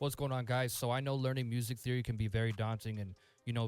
What's going on, guys? So I know learning music theory can be very daunting and,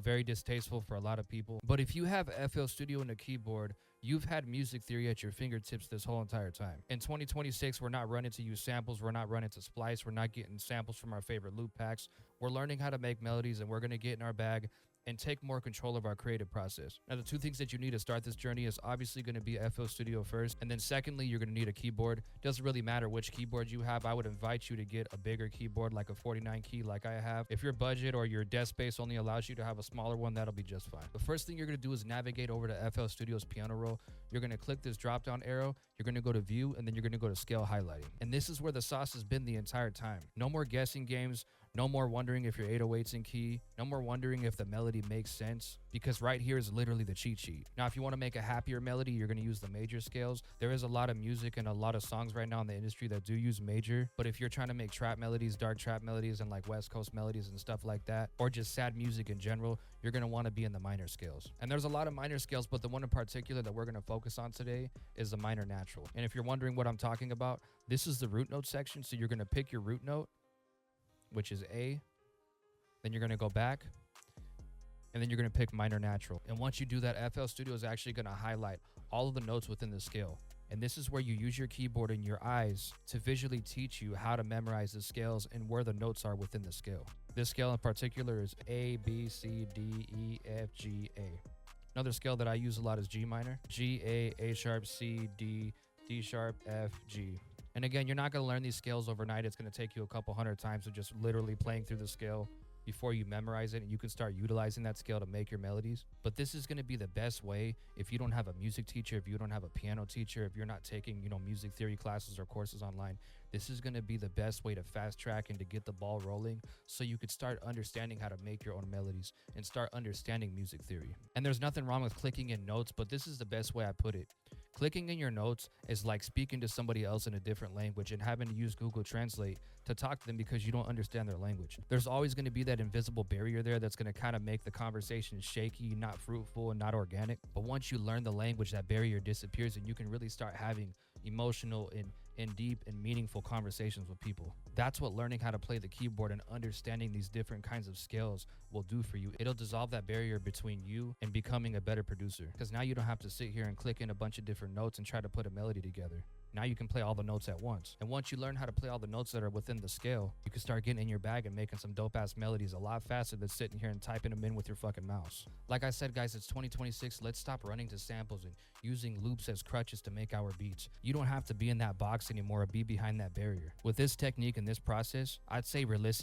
very distasteful for a lot of people. But if you have FL Studio and a keyboard, you've had music theory at your fingertips this whole entire time. In 2026, we're not running to use samples. We're not running to splice. We're not getting samples from our favorite loop packs. We're learning how to make melodies, and we're going to get in our bag and take more control of our creative process. Now, the two things that you need to start this journey is obviously going to be FL Studio first, and then secondly, you're going to need a keyboard. Doesn't really matter which keyboard you have. I would invite you to get a bigger keyboard, like a 49 key like I have. If your budget or your desk space only allows you to have a smaller one, that'll be just fine. The first thing you're going to do is navigate over to FL Studio's piano roll. You're going to click this drop down arrow. You're going to go to view, and then you're going to go to scale highlighting. And this is where the sauce has been the entire time. No more guessing games. No more wondering if your 808's in key. No more wondering if the melody makes sense, because right here is literally the cheat sheet. Now, if you want to make a happier melody, you're going to use the major scales. There is a lot of music and a lot of songs right now in the industry that do use major, but if you're trying to make trap melodies, dark trap melodies, and like West Coast melodies and stuff like that, or just sad music in general, you're going to want to be in the minor scales. And there's a lot of minor scales, but the one in particular that we're going to focus on today is the minor natural. And if you're wondering what I'm talking about, this is the root note section. So you're going to pick your root note, which is A. Then you're going to go back, and then you're going to pick minor natural. And once you do that, FL Studio is actually going to highlight all of the notes within the scale. And this is where you use your keyboard and your eyes to visually teach you how to memorize the scales and where the notes are within the scale. This scale in particular is A, B, C, D, E, F, G, A. Another scale that I use a lot is G minor. G, A sharp, C, D, D sharp, F, G. And again, you're not going to learn these scales overnight. It's going to take you a couple hundred times of just literally playing through the scale before you memorize it, and you can start utilizing that scale to make your melodies. But this is going to be the best way if you don't have a music teacher, if you don't have a piano teacher, if you're not taking, music theory classes or courses online. This is going to be the best way to fast track and to get the ball rolling so you could start understanding how to make your own melodies and start understanding music theory. And there's nothing wrong with clicking in notes, but this is the best way I put it. Clicking in your notes is like speaking to somebody else in a different language and having to use Google Translate to talk to them because you don't understand their language. There's always going to be that invisible barrier there that's going to kind of make the conversation shaky, not fruitful, and not organic. But once you learn the language, that barrier disappears and you can really start having emotional and deep and meaningful conversations with people. That's what learning how to play the keyboard and understanding these different kinds of scales will do for you. It'll dissolve that barrier between you and becoming a better producer, because now you don't have to sit here and click in a bunch of different notes and try to put a melody together. Now you can play all the notes at once. And once you learn how to play all the notes that are within the scale, you can start getting in your bag and making some dope ass melodies a lot faster than sitting here and typing them in with your fucking mouse. Like I said, guys, it's 2026. Let's stop running to samples and using loops as crutches to make our beats. You don't have to be in that box anymore or be behind that barrier. With this technique and this process, I'd say